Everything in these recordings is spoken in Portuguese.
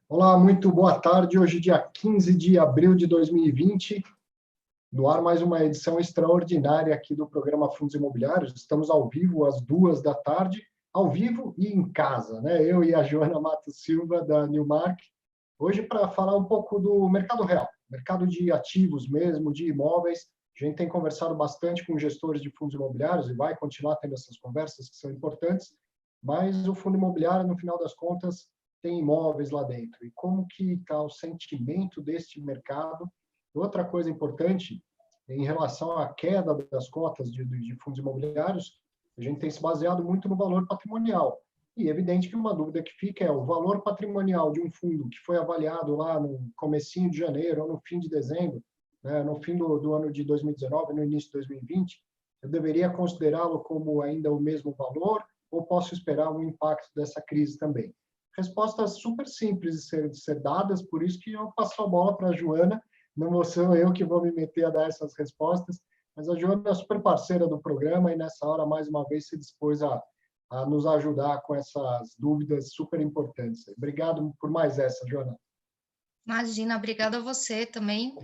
Olá, muito boa tarde. Hoje, dia 15 de abril de 2020, no ar mais uma edição extraordinária aqui do programa Fundos Imobiliários. Estamos ao vivo às 2 da tarde, ao vivo e em casa, né? Eu e a Joana Matos Silva, da Newmark, hoje para falar um pouco do mercado real, mercado de ativos mesmo, de imóveis. A gente tem conversado bastante com gestores de fundos imobiliários e vai continuar tendo essas conversas que são importantes, mas o fundo imobiliário, no final das contas, tem imóveis lá dentro. E como que está o sentimento deste mercado? Outra coisa importante, em relação à queda das cotas de fundos imobiliários, a gente tem se baseado muito no valor patrimonial. E é evidente que uma dúvida que fica é o valor patrimonial de um fundo que foi avaliado lá no comecinho de janeiro ou no fim de dezembro, né, no fim do ano de 2019, no início de 2020, eu deveria considerá-lo como ainda o mesmo valor ou posso esperar um impacto dessa crise também? Respostas super simples de ser dadas, por isso que eu passo a bola para a Joana, não sou eu que vou me meter a dar essas respostas, mas a Joana é super parceira do programa e nessa hora, mais uma vez, se dispôs a nos ajudar com essas dúvidas super importantes. Obrigado por mais essa, Joana. Imagina, obrigada a você também.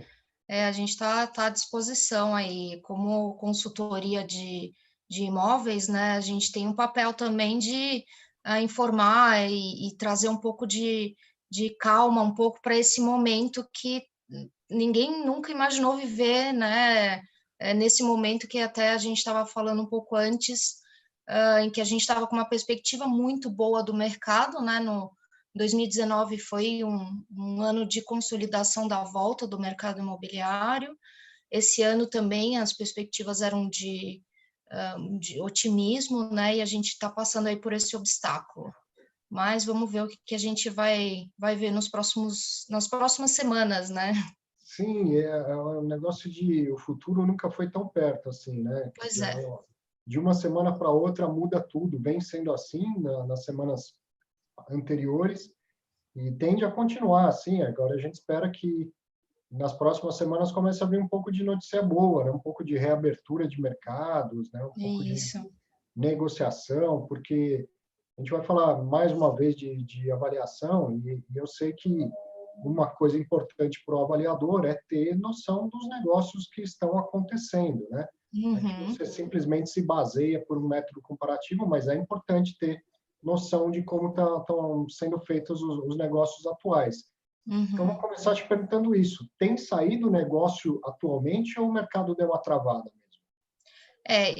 A gente está à disposição aí, como consultoria de imóveis, né? A gente tem um papel também de informar e trazer um pouco de calma, um pouco para esse momento que ninguém nunca imaginou viver, né? Nesse momento que até a gente estava falando um pouco antes, em que a gente estava com uma perspectiva muito boa do mercado, né? No 2019 foi um ano de consolidação da volta do mercado imobiliário. Esse ano também as perspectivas eram de otimismo, né? E a gente está passando aí por esse obstáculo. Mas vamos ver o que a gente vai ver nas próximas semanas, né? Sim, é um negócio de o futuro nunca foi tão perto assim, né? Quer Pois dizer, é. de uma semana para outra muda tudo, vem sendo assim nas semanas anteriores e tende a continuar assim. Agora a gente espera que nas próximas semanas comece a vir um pouco de notícia boa, né? Um pouco de reabertura de mercados, né? Um pouco de Isso. negociação, porque a gente vai falar mais uma vez de avaliação e eu sei que uma coisa importante para o avaliador é ter noção dos negócios que estão acontecendo, né? Não é que Uhum, você simplesmente se baseia por um método comparativo, mas é importante ter noção de como estão sendo feitos os negócios atuais. Então, vou uhum. começar te perguntando isso. Tem saído negócio atualmente ou o mercado deu uma travada mesmo?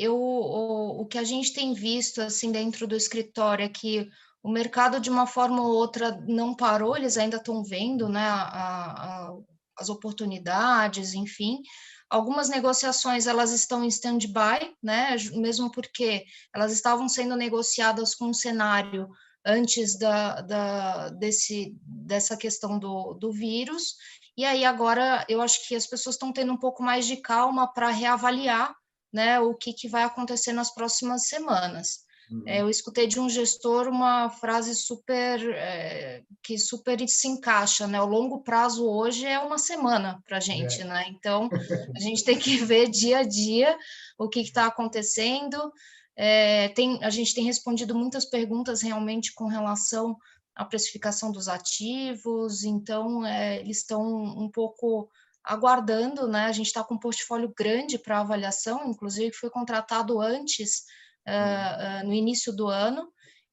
O que a gente tem visto assim dentro do escritório é que o mercado de uma forma ou outra não parou, eles ainda estão vendo, né, as oportunidades, enfim. Algumas negociações elas estão em stand-by, né, mesmo porque elas estavam sendo negociadas com um cenário antes dessa questão do vírus, e aí agora eu acho que as pessoas estão tendo um pouco mais de calma para reavaliar, né, o que vai acontecer nas próximas semanas. Uhum. Eu escutei de um gestor uma frase que super se encaixa, né? O longo prazo hoje é uma semana para a gente, É, né? Então a isso gente aí. tem que ver dia a dia o que está acontecendo. A gente tem respondido muitas perguntas realmente com relação à precificação dos ativos, então eles estão um pouco aguardando, né? A gente está com um portfólio grande para avaliação, inclusive foi contratado antes, Uhum. no início do ano,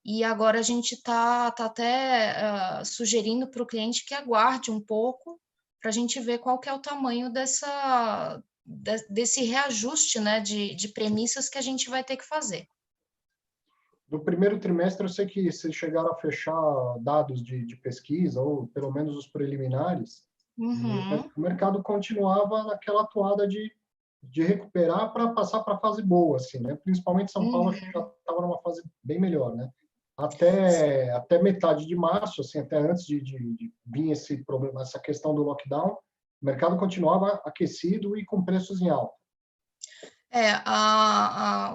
e agora a gente está até sugerindo para o cliente que aguarde um pouco para a gente ver qual que é o tamanho desse reajuste, né, de premissas que a gente vai ter que fazer. No primeiro trimestre, eu sei que vocês chegaram a fechar dados de pesquisa, ou pelo menos os preliminares, e Uhum, o mercado continuava naquela toada de recuperar para passar para a fase boa, assim, né? Principalmente São Paulo, acho que já uhum. estava numa fase bem melhor, né? Até metade de março, assim, até antes de vir esse problema, essa questão do lockdown, o mercado continuava aquecido e com preços em alta.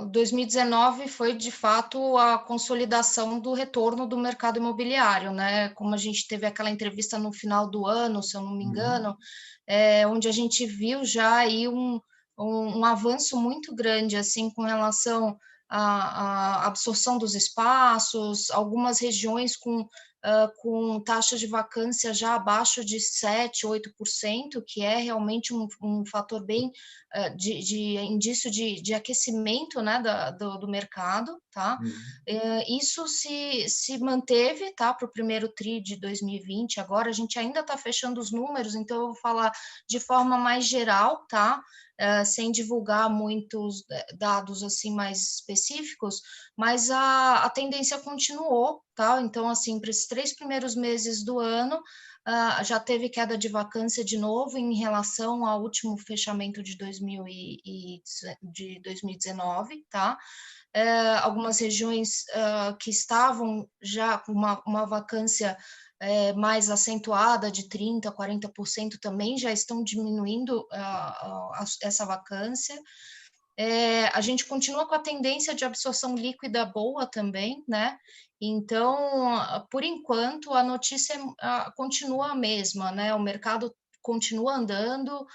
O 2019 foi de fato a consolidação do retorno do mercado imobiliário, né? Como a gente teve aquela entrevista no final do ano, se eu não me Uhum. engano, onde a gente viu já aí um avanço muito grande assim com relação à absorção dos espaços, algumas regiões com com taxa de vacância já abaixo de 7%, 8%, que é realmente um fator bem de indício de aquecimento, né, do mercado, tá? Isso se manteve, tá, para o primeiro TRI de 2020. Agora a gente ainda está fechando os números, então eu vou falar de forma mais geral, tá? Sem divulgar muitos dados assim mais específicos, mas a tendência continuou, tá? Então, assim, para esses 3 primeiros meses do ano, já teve queda de vacância de novo em relação ao último fechamento de 2019, tá? Algumas regiões que estavam já com uma vacância mais acentuada de 30%, 40% também já estão diminuindo essa vacância. A gente continua com a tendência de absorção líquida boa também, né? Então, por enquanto, a notícia continua a mesma, né? O mercado continua andando,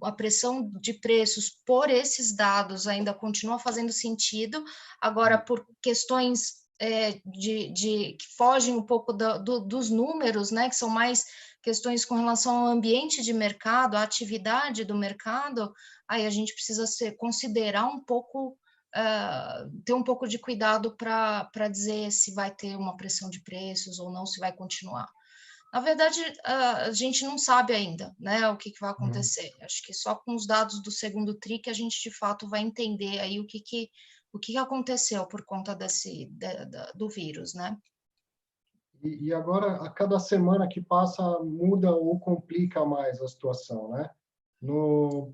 a pressão de preços por esses dados ainda continua fazendo sentido. Agora, por questões que fogem um pouco dos números, né? Que são mais questões com relação ao ambiente de mercado, à atividade do mercado, aí a gente precisa considerar um pouco, ter um pouco de cuidado para dizer se vai ter uma pressão de preços ou não, se vai continuar. Na verdade, a gente não sabe ainda, né, o que vai acontecer. Acho que só com os dados do segundo TRI que a gente, de fato, vai entender aí o que aconteceu por conta do vírus, né? E agora, a cada semana que passa, muda ou complica mais a situação, né? No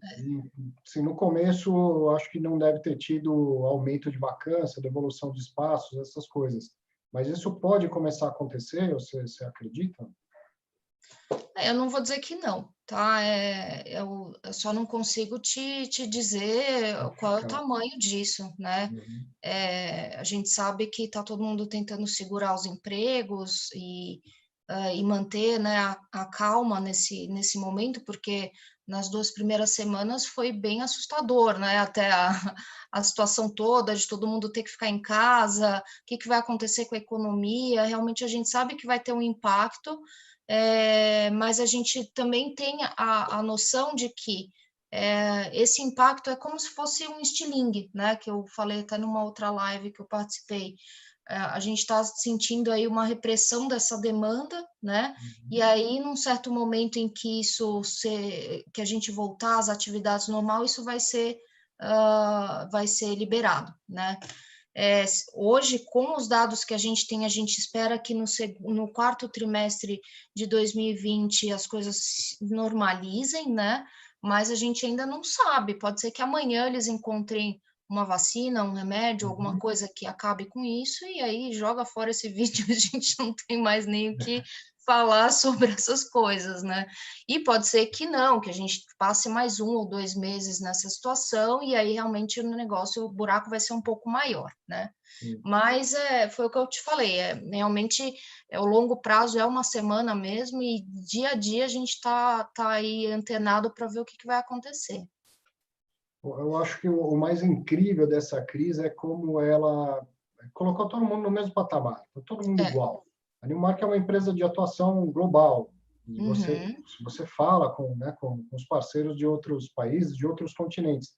começo, eu acho que não deve ter tido aumento de vacância, devolução de espaços, essas coisas. Mas isso pode começar a acontecer, você acredita? Eu não vou dizer que não, tá? Eu só não consigo te dizer qual é o tamanho disso, né? A gente sabe que está todo mundo tentando segurar os empregos e manter, né, a calma nesse momento, porque nas 2 primeiras semanas foi bem assustador, né? Até a situação toda de todo mundo ter que ficar em casa, o que vai acontecer com a economia. Realmente a gente sabe que vai ter um impacto, mas a gente também tem a noção de que esse impacto é como se fosse um estilingue, né? Que eu falei até numa outra live que eu participei. A gente está sentindo aí uma repressão dessa demanda, né? E aí, num certo momento em que que a gente voltar às atividades normais, isso vai ser liberado, né? Hoje, com os dados que a gente espera que no quarto trimestre de 2020 as coisas se normalizem, né? Mas a gente ainda não sabe. Pode ser que amanhã eles encontrem uma vacina, um remédio, alguma coisa que acabe com isso, e aí joga fora esse vídeo, a gente não tem mais nem o que falar sobre essas coisas, né? E pode ser que não, que a gente passe mais 1 ou 2 meses nessa situação, e aí realmente o buraco vai ser um pouco maior, né? Mas foi o que eu te falei, realmente o longo prazo é uma semana mesmo, e dia a dia a gente está aí antenado para ver o que vai acontecer. Eu acho que o mais incrível dessa crise é como ela colocou todo mundo no mesmo patamar, todo mundo igual. A Newmark é uma empresa de atuação global, e você fala com os parceiros de outros países, de outros continentes.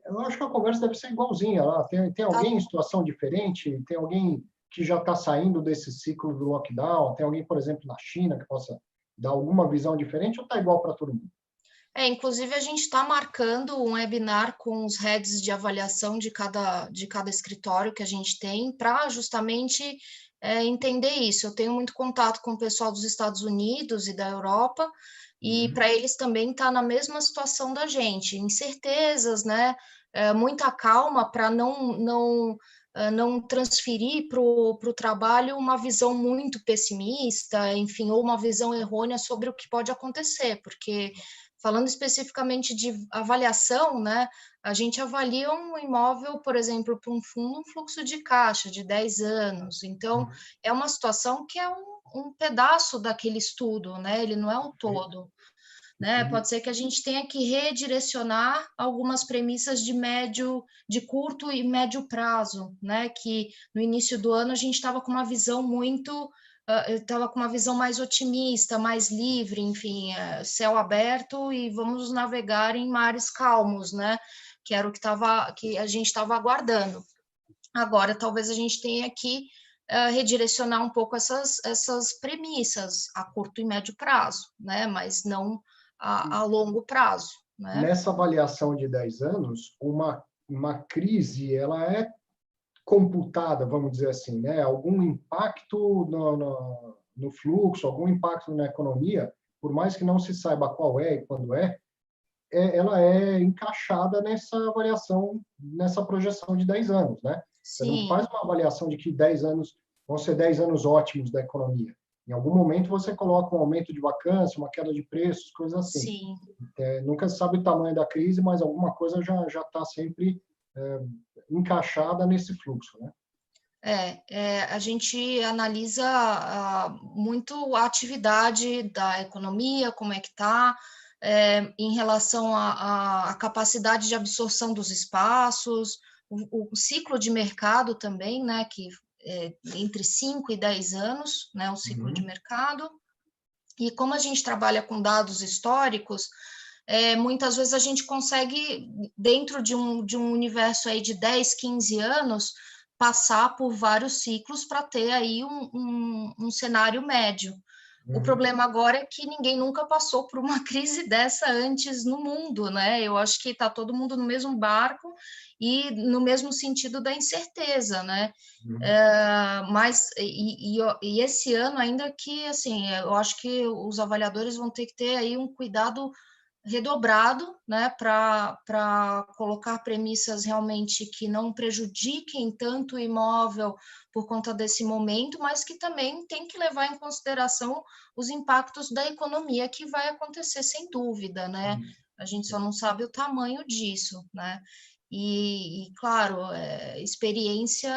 Eu acho que a conversa deve ser igualzinha lá. Tem alguém em situação diferente? Tem alguém que já está saindo desse ciclo do lockdown? Tem alguém, por exemplo, na China, que possa dar alguma visão diferente, ou está igual para todo mundo? Inclusive, a gente está marcando um webinar com os heads de avaliação de cada escritório que a gente tem, para justamente entender isso. Eu tenho muito contato com o pessoal dos Estados Unidos e da Europa, e para eles também está na mesma situação da gente, incertezas, né? Muita calma para não transferir para o trabalho uma visão muito pessimista, enfim, ou uma visão errônea sobre o que pode acontecer, porque falando especificamente de avaliação, né, a gente avalia um imóvel, por exemplo, para um fundo, um fluxo de caixa de 10 anos. Então, é uma situação que é um pedaço daquele estudo, né? Ele não é o todo. Né? Pode ser que a gente tenha que redirecionar algumas premissas de curto e médio prazo, né? Que no início do ano a gente estava com uma visão muito eu estava com uma visão mais otimista, mais livre, enfim, céu aberto e vamos navegar em mares calmos, né? Que era o que a gente estava aguardando. Agora, talvez a gente tenha que redirecionar um pouco essas premissas a curto e médio prazo, né? Mas não a longo prazo, né? Nessa avaliação de 10 anos, uma crise, ela é computada, vamos dizer assim, né? Algum impacto no fluxo, algum impacto na economia, por mais que não se saiba qual é e quando ela é encaixada nessa avaliação, nessa projeção de 10 anos, né? Você não Sim, faz uma avaliação de que 10 anos vão ser 10 anos ótimos da economia. Em algum momento você coloca um aumento de vacância, uma queda de preços, coisas assim. sim. Nunca se sabe o tamanho da crise, mas alguma coisa já está sempre encaixada nesse fluxo, né? A gente analisa muito a atividade da economia, como é que está, em relação à capacidade de absorção dos espaços, o ciclo de mercado também, né, que entre 5 e 10 anos, né, o ciclo de Uhum. mercado. E como a gente trabalha com dados históricos, muitas vezes a gente consegue, dentro de um universo aí de 10, 15 anos, passar por vários ciclos para ter aí um cenário médio. O Uhum. problema agora é que ninguém nunca passou por uma crise dessa antes no mundo, né? Eu acho que está todo mundo no mesmo barco e no mesmo sentido da incerteza, né? Uhum. Mas e esse ano ainda que assim, eu acho que os avaliadores vão ter que ter aí um cuidado redobrado, né, para colocar premissas realmente que não prejudiquem tanto o imóvel por conta desse momento, mas que também tem que levar em consideração os impactos da economia que vai acontecer sem dúvida, né? Uhum. A gente só não sabe o tamanho disso, né? Claro, experiência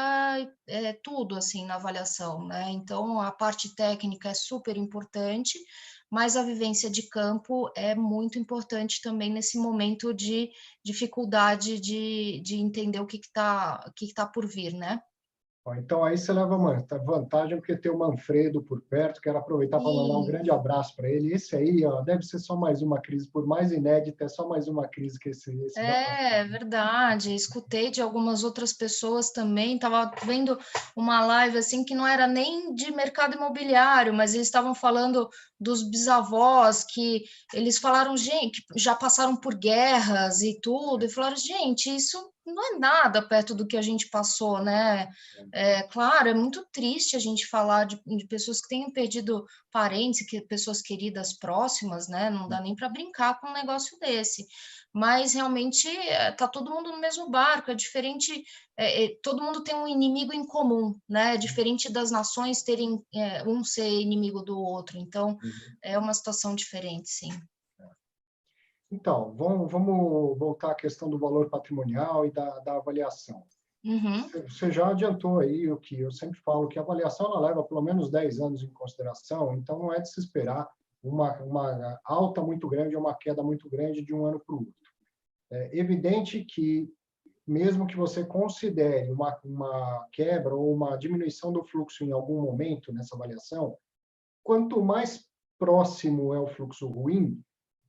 é tudo assim na avaliação, né? Então a parte técnica é super importante, mas a vivência de campo é muito importante também nesse momento de dificuldade de entender o que tá por vir, né? Então, aí você leva uma vantagem, porque tem o Manfredo por perto. Quero aproveitar para mandar um Sim, grande abraço para ele. Esse aí, ó, deve ser só mais uma crise, por mais inédita, é só mais uma crise que esse vai passar. é verdade. Escutei de algumas outras pessoas também. Estava vendo uma live assim que não era nem de mercado imobiliário, mas eles estavam falando dos bisavós que eles falaram, gente, que já passaram por guerras e tudo, e falaram, gente, isso não é nada perto do que a gente passou, né? É claro, é muito triste a gente falar de pessoas que tenham perdido parentes, pessoas queridas próximas, né? Não dá nem para brincar com um negócio desse, mas realmente está todo mundo no mesmo barco, é diferente, todo mundo tem um inimigo em comum, né? É diferente das nações terem um ser inimigo do outro, então Uhum. é uma situação diferente, sim. Então, vamos voltar à questão do valor patrimonial e da avaliação. Uhum, Você já adiantou aí o que eu sempre falo, que a avaliação ela leva pelo menos 10 anos em consideração, então não é de se esperar uma alta muito grande ou uma queda muito grande de um ano para o outro. É evidente que, mesmo que você considere uma quebra ou uma diminuição do fluxo em algum momento nessa avaliação, quanto mais próximo é o fluxo ruim,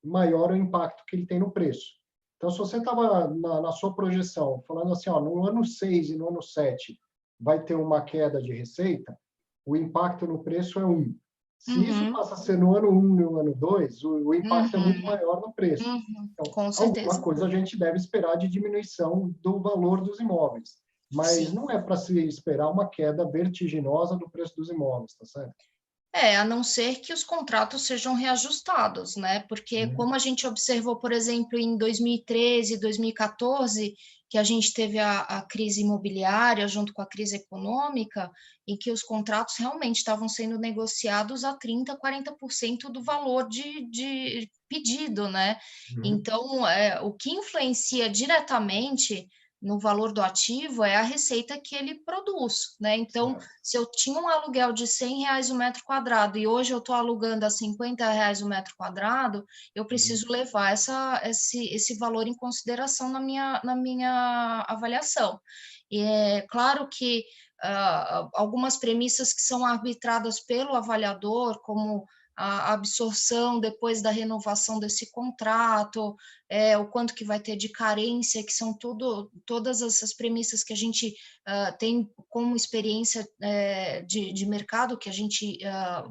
maior o impacto que ele tem no preço. Então, se você estava na sua projeção, falando assim, ó, no ano 6 e no ano 7 vai ter uma queda de receita, o impacto no preço é 1. Se isso uhum, passa a ser no ano 1 e no ano 2, o impacto é muito uhum, maior no preço. uhum, Então, com alguma certeza. coisa a gente deve esperar de diminuição do valor dos imóveis. Mas Sim. não é para se esperar uma queda vertiginosa do preço dos imóveis, tá certo? A não ser que os contratos sejam reajustados, né? Porque Uhum. como a gente observou, por exemplo, em 2013, 2014, que a gente teve a crise imobiliária junto com a crise econômica, em que os contratos realmente estavam sendo negociados a 30%, 40% do valor de pedido, né? Uhum. Então, o que influencia diretamente no valor do ativo é a receita que ele produz, né? Então, Certo. se eu tinha um aluguel de R$ 100 o metro quadrado e hoje eu estou alugando a R$ 50 o metro quadrado, eu Uhum. preciso levar esse valor em consideração na minha avaliação. E é claro que algumas premissas que são arbitradas pelo avaliador, como a absorção depois da renovação desse contrato, o quanto que vai ter de carência, que são todas essas premissas que a gente tem como experiência de mercado, que a gente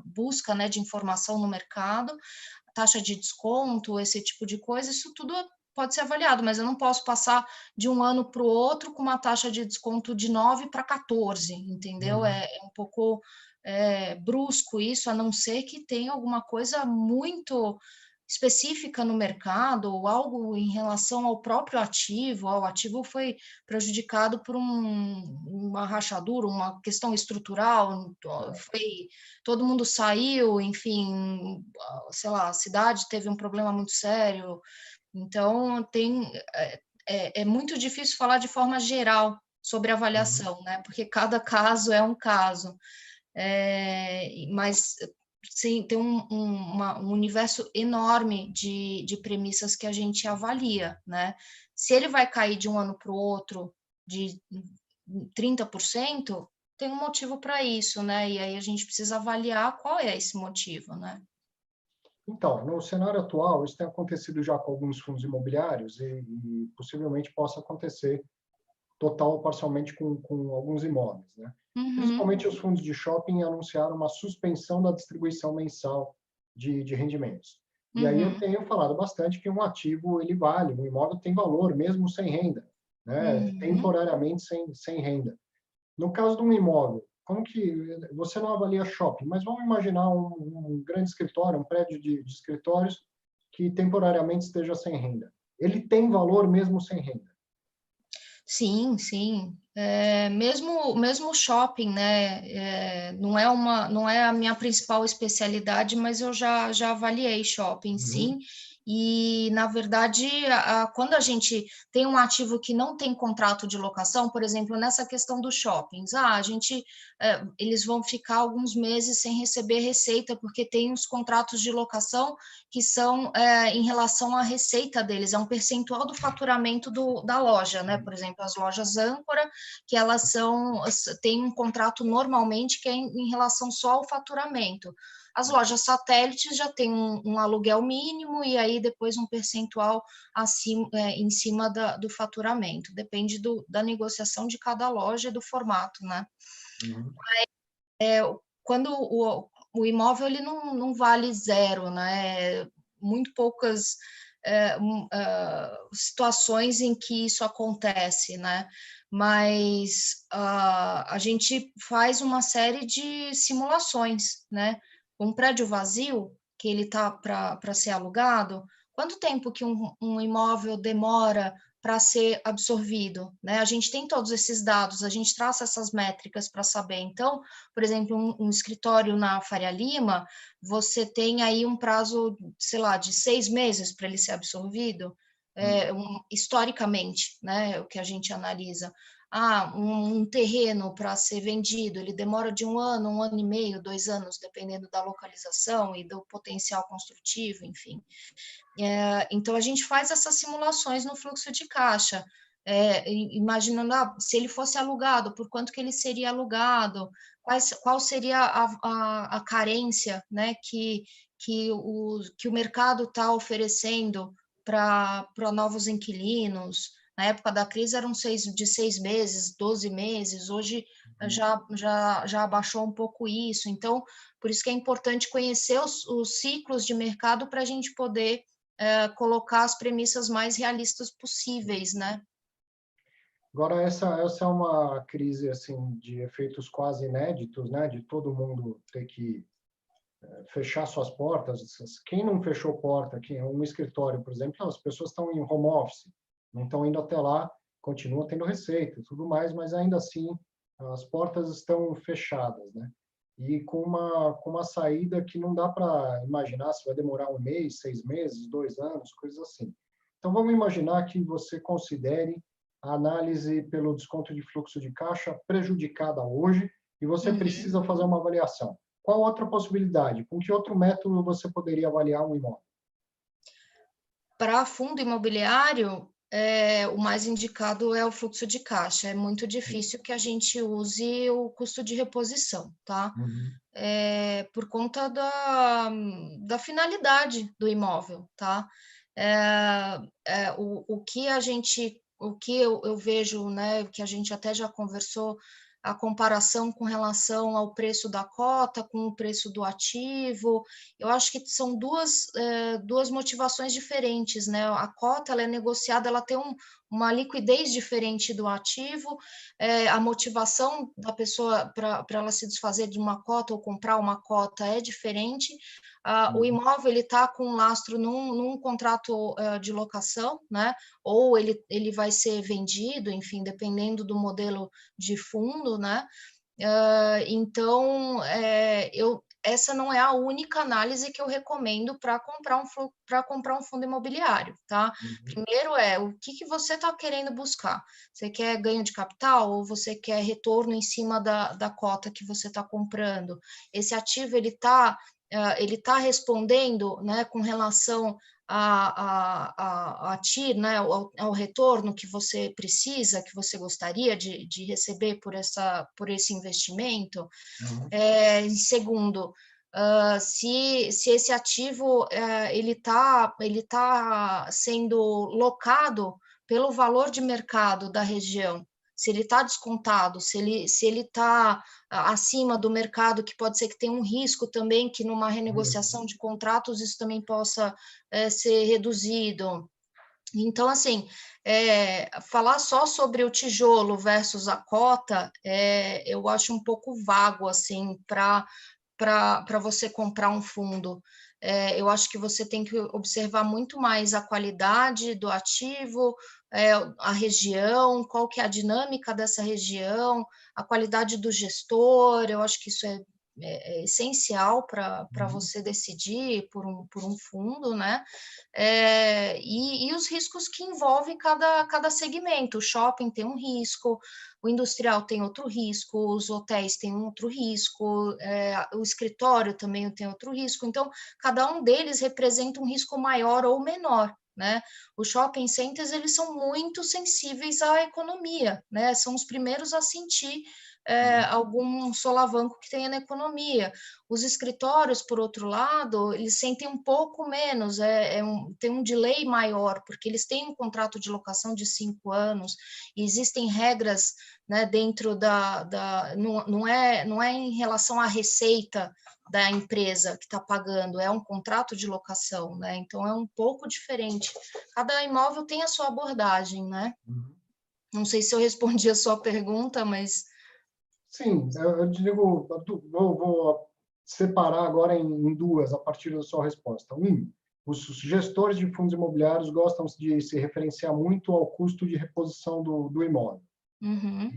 busca, né, de informação no mercado, taxa de desconto, esse tipo de coisa, isso tudo pode ser avaliado, mas eu não posso passar de um ano para o outro com uma taxa de desconto de 9 para 14, entendeu? É um pouco brusco isso, a não ser que tenha alguma coisa muito específica no mercado, ou algo em relação ao próprio ativo, o ativo foi prejudicado por uma rachadura, uma questão estrutural, todo mundo saiu, enfim, sei lá, a cidade teve um problema muito sério, então é muito difícil falar de forma geral sobre avaliação, né? Porque cada caso é um caso. Mas sim, tem um universo enorme de premissas que a gente avalia, né? Se ele vai cair de um ano para o outro de 30%, tem um motivo para isso, né? E aí a gente precisa avaliar qual é esse motivo, né? Então, no cenário atual, isso tem acontecido já com alguns fundos imobiliários e possivelmente possa acontecer total ou parcialmente com alguns imóveis, né? Principalmente os fundos de shopping anunciaram uma suspensão da distribuição mensal de rendimentos. E aí eu tenho falado bastante que um ativo ele vale, um imóvel tem valor mesmo sem renda, né? Temporariamente sem renda. No caso de um imóvel, como que você não avalia shopping, mas vamos imaginar um grande escritório, um prédio de escritórios que temporariamente esteja sem renda. Ele tem valor mesmo sem renda? Sim, sim. Mesmo o shopping, né? Não é a minha principal especialidade, mas eu já avaliei shopping, sim. E, na verdade, quando a gente tem um ativo que não tem contrato de locação, por exemplo, nessa questão dos shoppings, eles vão ficar alguns meses sem receber receita, porque tem os contratos de locação que são em relação à receita deles, é um percentual do faturamento da loja, né? Por exemplo, as lojas âncora, que elas têm um contrato normalmente que é em relação só ao faturamento. As lojas satélites já têm um aluguel mínimo e aí depois um percentual em cima do faturamento. Depende da negociação de cada loja e do formato, né? Quando o imóvel ele não vale zero, né? Muito poucas situações em que isso acontece, né? Mas a gente faz uma série de simulações, né? Um prédio vazio, que ele está para ser alugado, quanto tempo que um imóvel demora para ser absorvido, né? A gente tem todos esses dados, a gente traça essas métricas para saber. Então, por exemplo, um escritório na Faria Lima, você tem aí um prazo, sei lá, de 6 meses para ele ser absorvido, historicamente, né? O que a gente analisa. Um terreno para ser vendido, ele demora de um ano e meio, 2 anos, dependendo da localização e do potencial construtivo, enfim. Então, a gente faz essas simulações no fluxo de caixa, imaginando se ele fosse alugado, por quanto que ele seria alugado, qual seria a carência, né, que o mercado está oferecendo para novos inquilinos. Na época da crise eram de 6 meses, 12 meses, hoje já abaixou um pouco isso. Então, por isso que é importante conhecer os ciclos de mercado para a gente poder colocar as premissas mais realistas possíveis, né? Agora, essa é uma crise assim de efeitos quase inéditos, né? De todo mundo ter que fechar suas portas. Quem não fechou porta, quem é um escritório, por exemplo, as pessoas estão em home office, não estão indo até lá, continuam tendo receita e tudo mais, mas ainda assim as portas estão fechadas, né? E com uma saída que não dá para imaginar se vai demorar 1 mês, 6 meses, 2 anos, coisas assim. Então, vamos imaginar que você considere a análise pelo desconto de fluxo de caixa prejudicada hoje e você precisa fazer uma avaliação. Qual outra possibilidade? Com que outro método você poderia avaliar um imóvel? Para fundo imobiliário, o mais indicado é o fluxo de caixa. É muito difícil que a gente use o custo de reposição, tá? Uhum. Por conta da finalidade do imóvel, tá? O que a gente, o que eu vejo, né, que a gente até já conversou, a comparação com relação ao preço da cota com o preço do ativo, eu acho que são duas motivações diferentes, né? A cota, ela é negociada, ela tem uma liquidez diferente do ativo, a motivação da pessoa para ela se desfazer de uma cota ou comprar uma cota é diferente. O Uhum. imóvel ele está com um lastro num contrato de locação, né? Ou ele vai ser vendido, enfim, dependendo do modelo de fundo, né? Então, essa não é a única análise que eu recomendo para comprar um fundo imobiliário, tá? Uhum. Primeiro o que você está querendo buscar? Você quer ganho de capital ou você quer retorno em cima da cota que você está comprando? Esse ativo ele tá respondendo, né, com relação a TIR, né, ao retorno que você precisa, que você gostaria de receber por esse investimento. Uhum. Em segundo, se esse ativo ele tá sendo locado pelo valor de mercado da região, se ele está descontado, se ele está acima do mercado, que pode ser que tenha um risco também, que numa Uhum. renegociação de contratos isso também possa ser reduzido. Então, assim, falar só sobre o tijolo versus a cota, eu acho um pouco vago, assim, para você comprar um fundo. Eu acho que você tem que observar muito mais a qualidade do ativo, a região, qual que é a dinâmica dessa região, a qualidade do gestor, eu acho que isso é essencial para Uhum. você decidir por um fundo, né? E os riscos que envolvem cada segmento. O shopping tem um risco, o industrial tem outro risco, os hotéis têm um outro risco, o escritório também tem outro risco. Então, cada um deles representa um risco maior ou menor, né? Os shopping centers, eles são muito sensíveis à economia, né? São os primeiros a sentir Uhum. algum solavanco que tenha na economia. Os escritórios, por outro lado, eles sentem um pouco menos, tem um delay maior, porque eles têm um contrato de locação de 5 anos, e existem regras, né, dentro não é em relação à receita da empresa que está pagando, é um contrato de locação, né? Então é um pouco diferente. Cada imóvel tem a sua abordagem, né? Uhum. Não sei se eu respondi a sua pergunta, mas Sim, eu digo, vou separar agora em duas a partir da sua resposta. Os gestores de fundos imobiliários gostam de se referenciar muito ao custo de reposição do imóvel. uhum,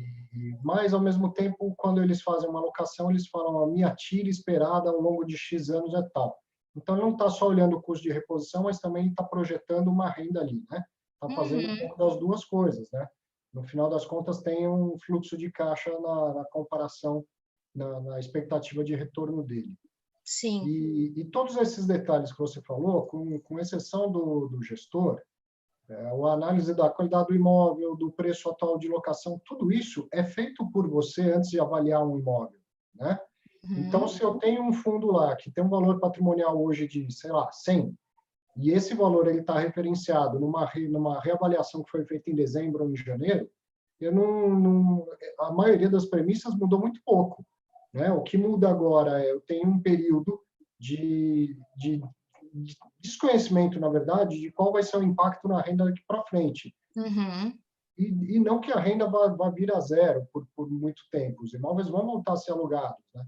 Mas, ao mesmo tempo, quando eles fazem uma alocação, eles falam: a minha tira esperada ao longo de X anos é tal. Então, não está só olhando o custo de reposição, mas também está projetando uma renda ali, né? Está fazendo um uhum, pouco das duas coisas, né? No final das contas, tem um fluxo de caixa na comparação, na expectativa de retorno dele. sim, E todos esses detalhes que você falou, com exceção do gestor, a análise da qualidade do imóvel, do preço atual de locação, tudo isso é feito por você antes de avaliar um imóvel, né? Então, uhum, se eu tenho um fundo lá que tem um valor patrimonial hoje de, sei lá, 100, e esse valor ele está referenciado numa reavaliação que foi feita em dezembro ou em janeiro, eu a maioria das premissas mudou muito pouco, né? O que muda agora é eu tenho um período de desconhecimento, na verdade, de qual vai ser o impacto na renda daqui para frente. uhum, E não que a renda vá vir a zero por muito tempo. Os imóveis vão voltar a ser alugados, né?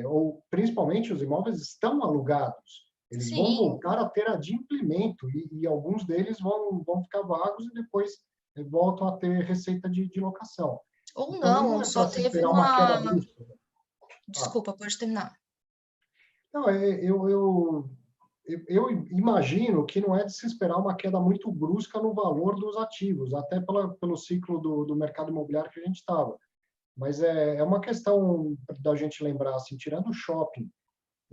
Ou, principalmente, os imóveis estão alugados. Eles vão sim. voltar a ter adimplemento e alguns deles vão ficar vagos e depois voltam a ter receita de locação. Ou Então, não, não ou é para só se teve esperar uma queda uma. brusca. Ah, Desculpa, pode terminar. não, eu imagino que não é de se esperar uma queda muito brusca no valor dos ativos, até pelo ciclo do mercado imobiliário que a gente estava. Mas é uma questão da gente lembrar, assim, tirando o shopping,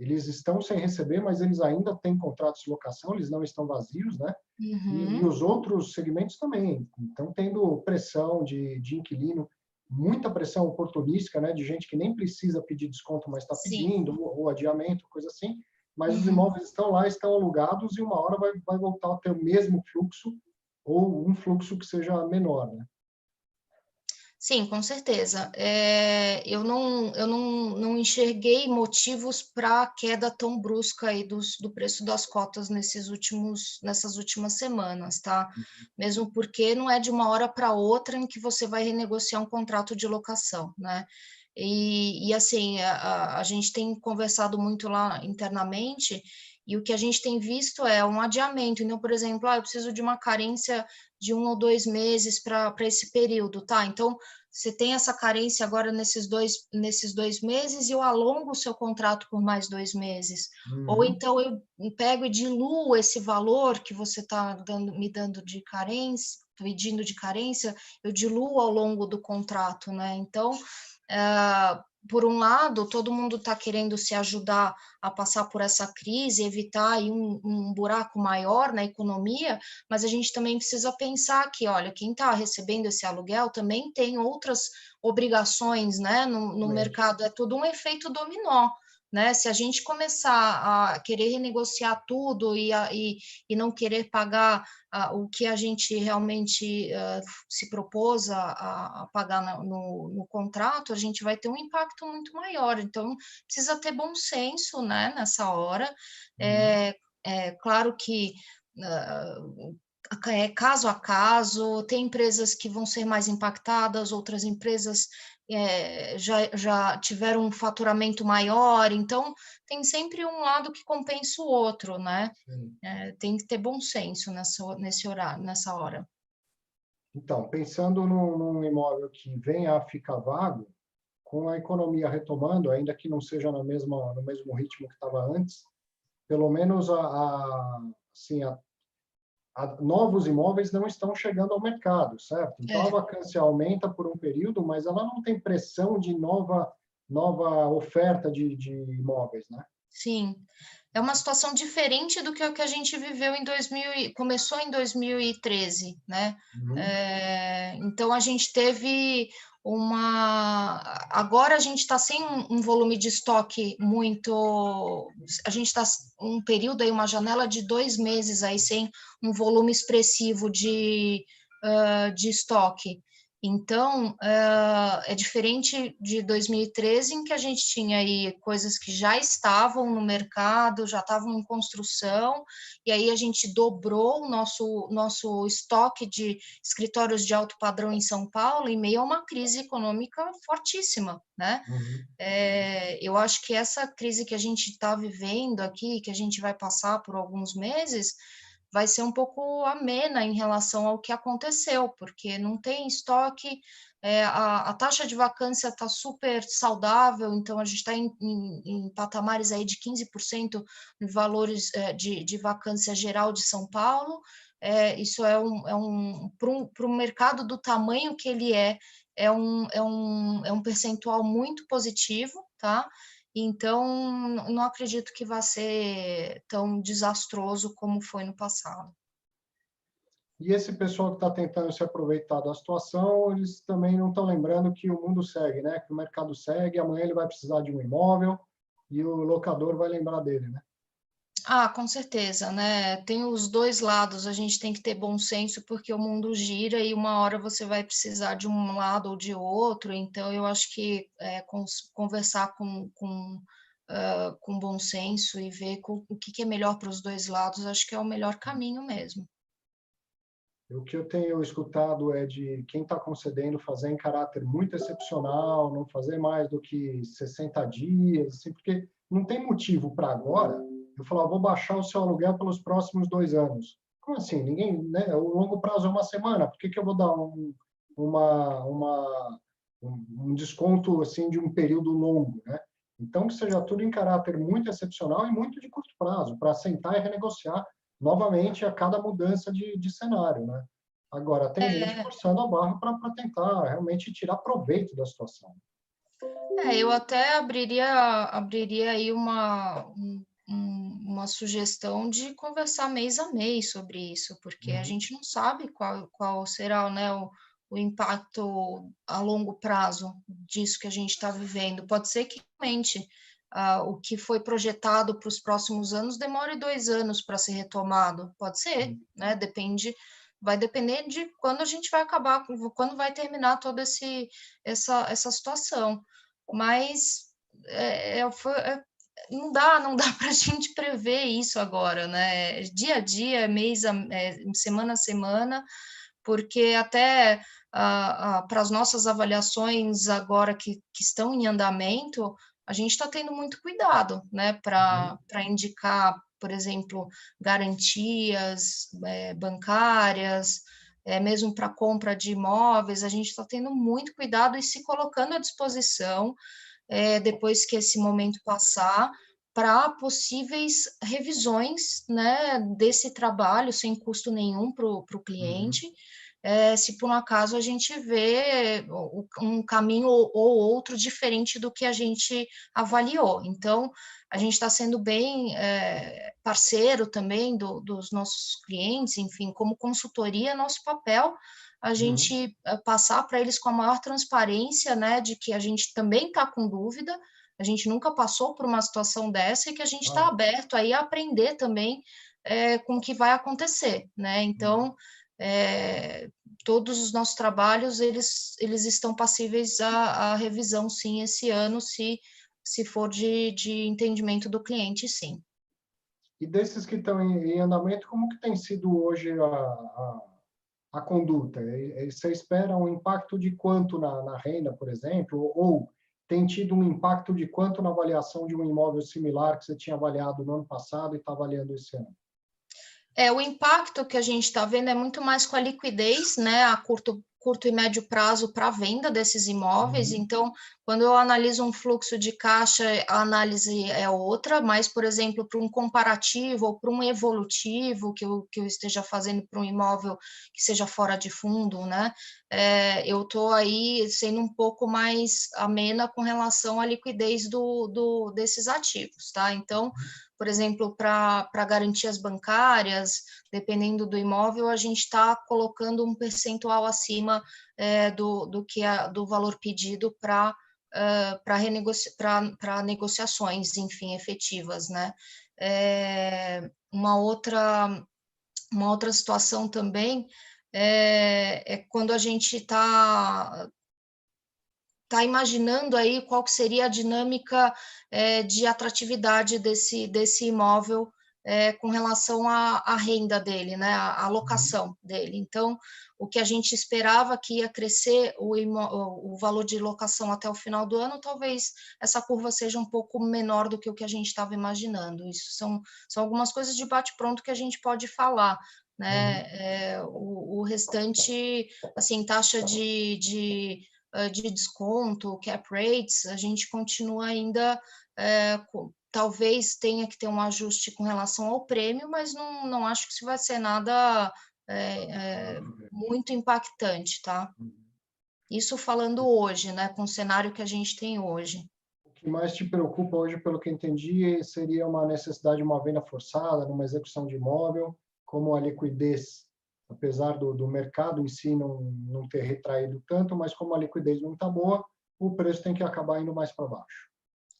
eles estão sem receber, mas eles ainda têm contratos de locação, eles não estão vazios, né? E os outros segmentos também estão tendo pressão de inquilino, muita pressão oportunística, né? De gente que nem precisa pedir desconto, mas está Sim. pedindo, ou adiamento, coisa assim. Mas os Uhum. imóveis estão lá, estão alugados, e uma hora vai voltar a ter o mesmo fluxo, ou um fluxo que seja menor, né? Sim, com certeza. Eu não enxerguei motivos para a queda tão brusca aí do preço das cotas nessas últimas semanas, tá? Mesmo porque não é de uma hora para outra em que você vai renegociar um contrato de locação, né? E assim, a gente tem conversado muito lá internamente, e o que a gente tem visto é um adiamento. Então, por exemplo, eu preciso de uma carência de 1 ou 2 meses para esse período, tá? Então, você tem essa carência agora nesses dois meses e eu alongo o seu contrato por mais 2 meses. Ou então eu pego e diluo esse valor que você está me dando de carência, pedindo de carência, eu diluo ao longo do contrato, né? Então, por um lado, todo mundo está querendo se ajudar a passar por essa crise, evitar aí um buraco maior na economia, mas a gente também precisa pensar que, olha, quem está recebendo esse aluguel também tem outras obrigações, né, no mercado, é tudo um efeito dominó, né? Se a gente começar a querer renegociar tudo e não querer pagar o que a gente realmente se propôs a pagar no contrato, a gente vai ter um impacto muito maior. Então, precisa ter bom senso, né, nessa hora. É claro que é caso a caso, tem empresas que vão ser mais impactadas, outras empresas já tiveram um faturamento maior, então tem sempre um lado que compensa o outro, né? Tem que ter bom senso nessa hora. Então, pensando num imóvel que venha a ficar vago, com a economia retomando, ainda que não seja no mesmo ritmo que estava antes, pelo menos assim, novos imóveis não estão chegando ao mercado, certo? Então, a vacância aumenta por um período, mas ela não tem pressão de nova oferta de imóveis, né? Sim, é uma situação diferente do que a gente viveu começou em 2013, né? Então a gente teve agora a gente está sem um volume de estoque muito, a gente está um período aí, uma janela de 2 meses aí sem um volume expressivo de estoque. Então, é diferente de 2013, em que a gente tinha aí coisas que já estavam no mercado, já estavam em construção, e aí a gente dobrou o nosso estoque de escritórios de alto padrão em São Paulo em meio a uma crise econômica fortíssima, né? Eu acho que essa crise que a gente está vivendo aqui, que a gente vai passar por alguns meses, vai ser um pouco amena em relação ao que aconteceu, porque não tem estoque, a taxa de vacância está super saudável, então a gente está em patamares aí de 15% de valores de vacância geral de São Paulo. Isso para o mercado do tamanho que ele é um percentual muito positivo, tá? Então, não acredito que vá ser tão desastroso como foi no passado. E esse pessoal que está tentando se aproveitar da situação, eles também não estão lembrando que o mundo segue, né? Que o mercado segue, amanhã ele vai precisar de um imóvel e o locador vai lembrar dele, né? Com certeza, né? Tem os dois lados, a gente tem que ter bom senso porque o mundo gira e uma hora você vai precisar de um lado ou de outro, então eu acho que conversar com bom senso e ver o que é melhor para os dois lados, acho que é o melhor caminho mesmo. O que eu tenho escutado é de quem está concedendo fazer em caráter muito excepcional, não fazer mais do que 60 dias, assim, porque não tem motivo para agora eu falar, vou baixar o seu aluguel pelos próximos 2 anos. Como assim? Ninguém, né? O longo prazo é uma semana, por que eu vou dar um desconto assim de um período longo, né? Então, que seja tudo em caráter muito excepcional e muito de curto prazo, para sentar e renegociar novamente a cada mudança de cenário, né? Agora, tem gente forçando a barra para tentar realmente tirar proveito da situação. Eu até abriria aí uma sugestão de conversar mês a mês sobre isso, porque a Uhum, gente não sabe qual será, né, o impacto a longo prazo disso que a gente está vivendo. Pode ser que realmente o que foi projetado para os próximos anos demore 2 anos para ser retomado. Pode ser, uhum. né? Vai depender de quando a gente vai acabar, quando vai terminar toda essa situação. Mas não dá para a gente prever isso agora, né? Dia a dia, semana a semana, porque até para as nossas avaliações agora que estão em andamento, a gente está tendo muito cuidado, né, para Uhum. indicar, por exemplo, garantias bancárias, mesmo para compra de imóveis, a gente está tendo muito cuidado e se colocando à disposição depois que esse momento passar, para possíveis revisões, né, desse trabalho sem custo nenhum para o Uhum. cliente, se por um acaso a gente vê um caminho ou outro diferente do que a gente avaliou. Então, a gente está sendo bem parceiro também dos nossos clientes, enfim, como consultoria, nosso papel a Uhum. gente passar para eles com a maior transparência, né, de que a gente também está com dúvida, a gente nunca passou por uma situação dessa e que a gente está Ah, aberto aí a aprender também com o que vai acontecer, né? uhum. Então, todos os nossos trabalhos, eles estão passíveis à revisão, sim, esse ano, se for de entendimento do cliente, sim. E desses que estão em andamento, como que tem sido hoje a conduta? Você espera um impacto de quanto na renda, por exemplo, ou tem tido um impacto de quanto na avaliação de um imóvel similar que você tinha avaliado no ano passado e está avaliando esse ano? O impacto que a gente está vendo é muito mais com a liquidez, né, a curto e médio prazo para a venda desses imóveis. Uhum. Então, quando eu analiso um fluxo de caixa, a análise é outra, mas, por exemplo, para um comparativo ou para um evolutivo que eu esteja fazendo para um imóvel que seja fora de fundo, né, eu estou aí sendo um pouco mais amena com relação à liquidez desses ativos, tá? Então, por exemplo, para garantias bancárias, dependendo do imóvel, a gente está colocando um percentual acima do valor pedido para negociações, enfim, efetivas, né? Uma outra situação também é quando a gente está imaginando aí qual que seria a dinâmica de atratividade desse imóvel com relação à renda dele, né, à Uhum. locação dele. Então, o que a gente esperava que ia crescer o valor de locação até o final do ano, talvez essa curva seja um pouco menor do que o que a gente estava imaginando. Isso são algumas coisas de bate-pronto que a gente pode falar, né? Uhum. O restante, assim, taxa de desconto, cap rates, a gente continua ainda, talvez tenha que ter um ajuste com relação ao prêmio, mas não acho que isso vai ser nada muito impactante, tá? Isso falando hoje, né, com o cenário que a gente tem hoje. O que mais te preocupa hoje, pelo que entendi, seria uma necessidade de uma venda forçada, numa execução de imóvel, como a liquidez, apesar do mercado em si não ter retraído tanto, mas como a liquidez não está boa, o preço tem que acabar indo mais para baixo.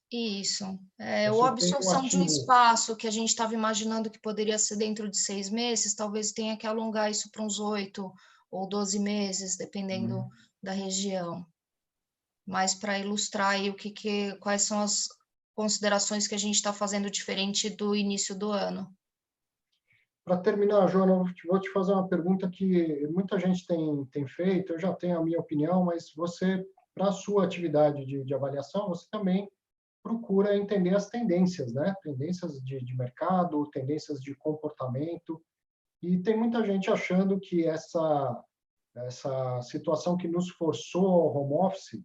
Isso. Ou Você a tem um absorção de um ativo. espaço que a gente estava imaginando que poderia ser dentro de 6 meses, talvez tenha que alongar isso para uns 8 ou 12 meses, dependendo da região. Mas para ilustrar aí quais são as considerações que a gente está fazendo diferente do início do ano. Para terminar, Joana, eu vou te fazer uma pergunta que muita gente tem feito, eu já tenho a minha opinião, mas você, para a sua atividade de avaliação, você também procura entender as tendências, né? Tendências de mercado, tendências de comportamento. E tem muita gente achando que essa situação que nos forçou ao home office,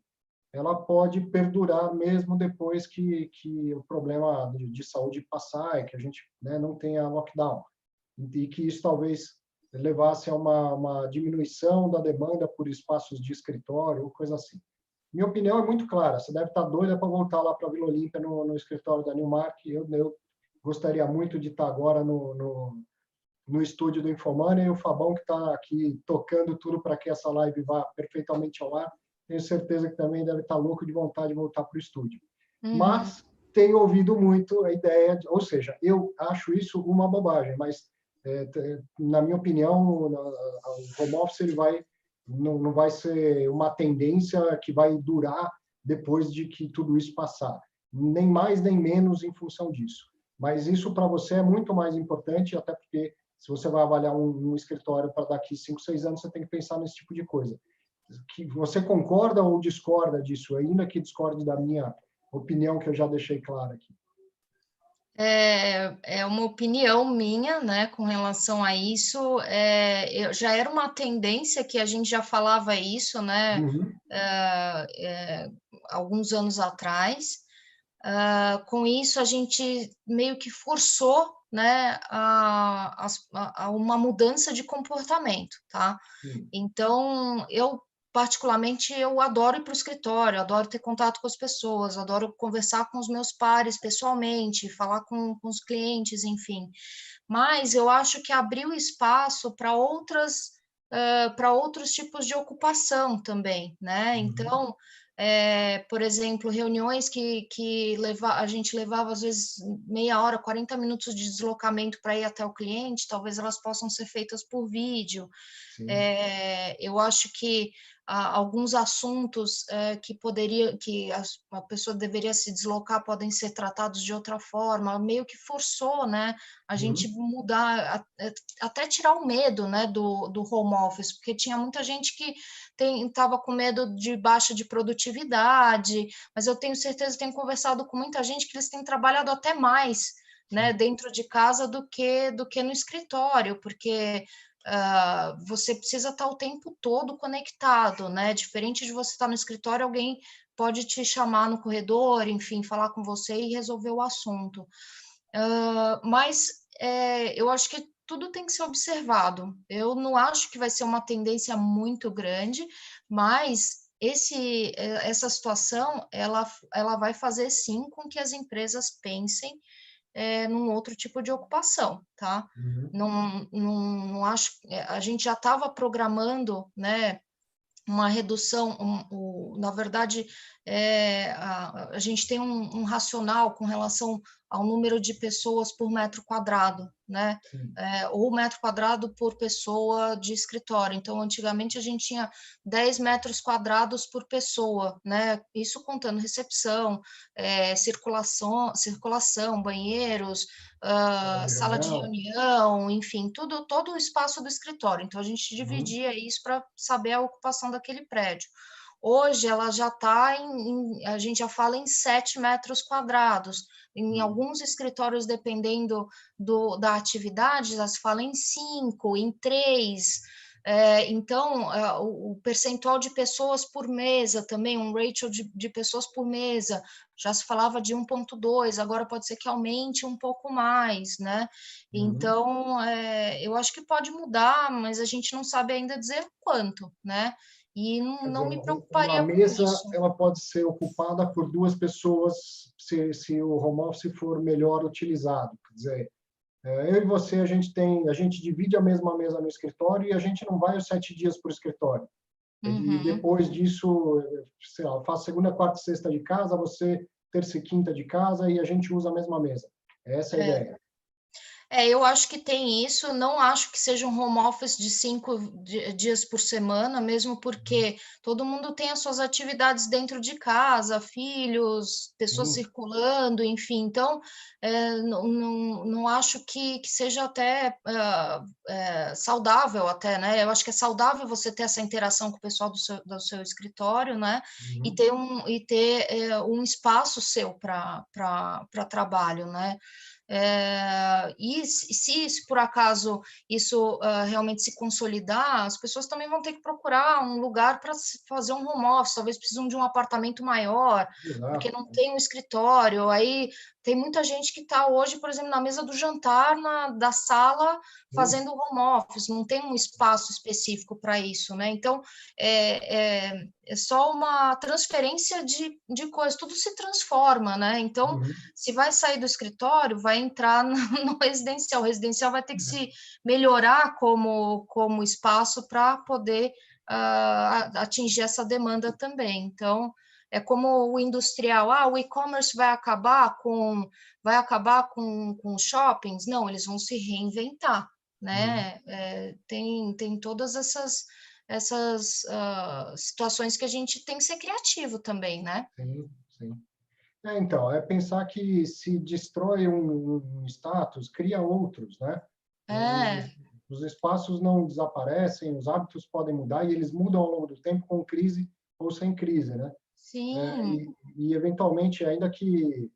ela pode perdurar mesmo depois que o problema de saúde passar e que a gente, né, não tenha lockdown. E que isso talvez levasse a uma diminuição da demanda por espaços de escritório ou coisa assim. minha opinião é muito clara. Você deve estar doida para voltar lá para a Vila Olímpia, no escritório da Newmark. Eu gostaria muito de estar agora no estúdio do Infomoney, e o Fabão, que está aqui tocando tudo para que essa live vá perfeitamente ao ar. Tenho certeza que também deve estar louco de vontade de voltar para o estúdio. Mas tenho ouvido muito a ideia, ou seja, eu acho isso uma bobagem, mas, na minha opinião, o home office ele não vai ser uma tendência que vai durar depois de que tudo isso passar. Nem mais, nem menos em função disso. Mas isso para você é muito mais importante, até porque se você vai avaliar um escritório para daqui 5, 6 anos, você tem que pensar nesse tipo de coisa. Que você concorda ou discorda disso, ainda que discorde da minha opinião, que eu já deixei clara aqui? É uma opinião minha, né, com relação a isso. Já era uma tendência que a gente já falava isso, né, Uhum. Alguns anos atrás. Com isso, a gente meio que forçou, né, a uma mudança de comportamento, tá? Sim. Então, particularmente, eu adoro ir para o escritório, adoro ter contato com as pessoas, adoro conversar com os meus pares pessoalmente, falar com os clientes, enfim. Mas eu acho que abriu espaço para outros tipos de ocupação também, né? Uhum. Então, por exemplo, reuniões que a gente levava, às vezes, meia hora, 40 minutos de deslocamento para ir até o cliente, talvez elas possam ser feitas por vídeo. Sim. Eu acho que alguns assuntos que a pessoa deveria se deslocar podem ser tratados de outra forma, meio que forçou, né, a gente Uhum. mudar, até tirar o medo, né, do home office, porque tinha muita gente que estava com medo de baixa de produtividade, mas eu tenho certeza, tenho conversado com muita gente que eles têm trabalhado até mais, né, Sim. dentro de casa do que no escritório, porque você precisa estar o tempo todo conectado, né? Diferente de você estar no escritório, alguém pode te chamar no corredor, enfim, falar com você e resolver o assunto. Mas eu acho que tudo tem que ser observado. Eu não acho que vai ser uma tendência muito grande, mas essa situação ela vai fazer sim com que as empresas pensem num outro tipo de ocupação, tá? Uhum. Não acho. A gente já estava programando, né? Uma redução, na verdade, a gente tem um racional com relação ao número de pessoas por metro quadrado, né? Sim. Ou metro quadrado por pessoa de escritório. Então, antigamente a gente tinha 10 metros quadrados por pessoa, né? Isso contando recepção, circulação, banheiros, Sala de sala de reunião. reunião, enfim, todo o espaço do escritório. Então, a gente Uhum. dividia isso para saber a ocupação daquele prédio. Hoje, ela já está a gente já fala em 7 metros quadrados. Em Uhum. alguns escritórios, dependendo da atividade, já se fala em 5, em 3. Então, o percentual de pessoas por mesa também, um ratio de pessoas por mesa, já se falava de 1,2, agora pode ser que aumente um pouco mais, né? Uhum. Então, eu acho que pode mudar, mas a gente não sabe ainda dizer quanto, né? E Quer dizer, não me uma preocuparia com mesa isso. ela pode ser ocupada por 2 pessoas se o home office for melhor utilizado. Quer dizer, eu e você, a gente divide a mesma mesa no escritório e a gente não vai os 7 dias para o escritório. E Uhum. depois disso, sei lá, eu faço segunda, quarta e sexta de casa, você terça e quinta de casa e a gente usa a mesma mesa. Essa é a É. ideia. Eu acho que tem isso, não acho que seja um home office de 5 dias por semana, mesmo porque todo mundo tem as suas atividades dentro de casa, filhos, pessoas Sim. circulando, enfim. Então, não acho que seja até saudável até, né? Eu acho que é saudável você ter essa interação com o pessoal do seu escritório, né? E Uhum. ter um espaço seu para trabalho, né? E se por acaso isso realmente se consolidar, as pessoas também vão ter que procurar um lugar para fazer um home office, talvez precisam de um apartamento maior, porque Exato. não tem um escritório. Aí tem muita gente que está hoje, por exemplo, na mesa do jantar, da sala, Sim. fazendo home office, não tem um espaço específico para isso, né? Então, é só uma transferência de coisas, tudo se transforma, né? Então, Uhum. se vai sair do escritório, vai entrar no residencial. O residencial vai ter que se melhorar como espaço para poder atingir essa demanda também. Então, é como o industrial, o e-commerce vai acabar com shoppings? Não, eles vão se reinventar, Uhum. né? Tem todas essas situações que a gente tem que ser criativo também, né? Sim, sim. Então, é pensar que se destrói um status, cria outros, né? É, Os espaços não desaparecem, os hábitos podem mudar e eles mudam ao longo do tempo com crise ou sem crise, né? sim. E eventualmente, ainda que,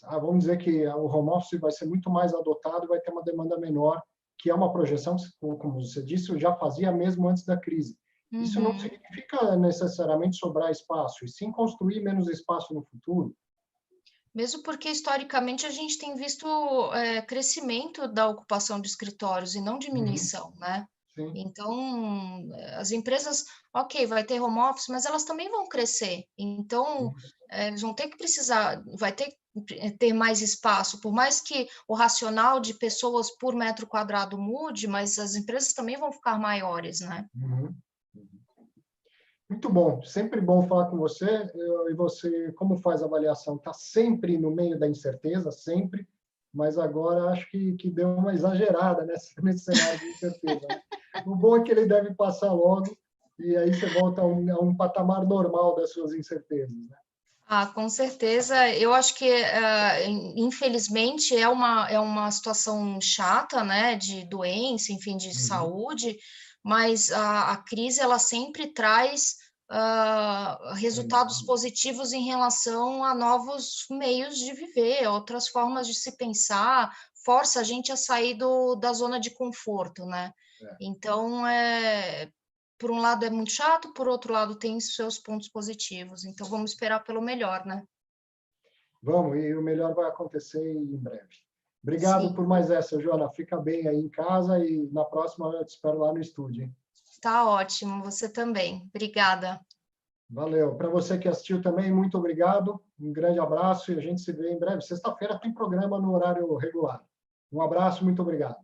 vamos dizer que o home office vai ser muito mais adotado, vai ter uma demanda menor, que é uma projeção, como você disse, eu já fazia mesmo antes da crise. Isso não Uhum. significa necessariamente sobrar espaço, e sim construir menos espaço no futuro. Mesmo porque, historicamente, a gente tem visto crescimento da ocupação de escritórios e não Uhum, diminuição, né? sim. Então, as empresas, ok, vai ter home office, mas elas também vão crescer. Então, Isso. eles vão ter que precisar, vai ter que ter mais espaço, por mais que o racional de pessoas por metro quadrado mude, mas as empresas também vão ficar maiores, né? Uhum. Muito bom, sempre bom falar com você. E você, como faz a avaliação? Está sempre no meio da incerteza, sempre, mas agora acho que deu uma exagerada nesse cenário de incerteza, né? O bom é que ele deve passar logo, e aí você volta a um patamar normal das suas incertezas, né? Com certeza. Eu acho que, infelizmente, é uma situação chata, né, de doença, enfim, de Uhum. saúde, mas a crise, ela sempre traz resultados Aprendizado. positivos em relação a novos meios de viver, outras formas de se pensar, força a gente a sair da zona de conforto, né? É. Então, por um lado é muito chato, por outro lado tem seus pontos positivos. Então vamos esperar pelo melhor, né? Vamos, e o melhor vai acontecer em breve. Obrigado Sim, por mais essa, Joana. Fica bem aí em casa e na próxima eu te espero lá no estúdio, hein? tá ótimo. Você também. Obrigada. Valeu. Para você que assistiu também, muito obrigado. Um grande abraço e a gente se vê em breve. Sexta-feira tem programa no horário regular. Um abraço, muito obrigado.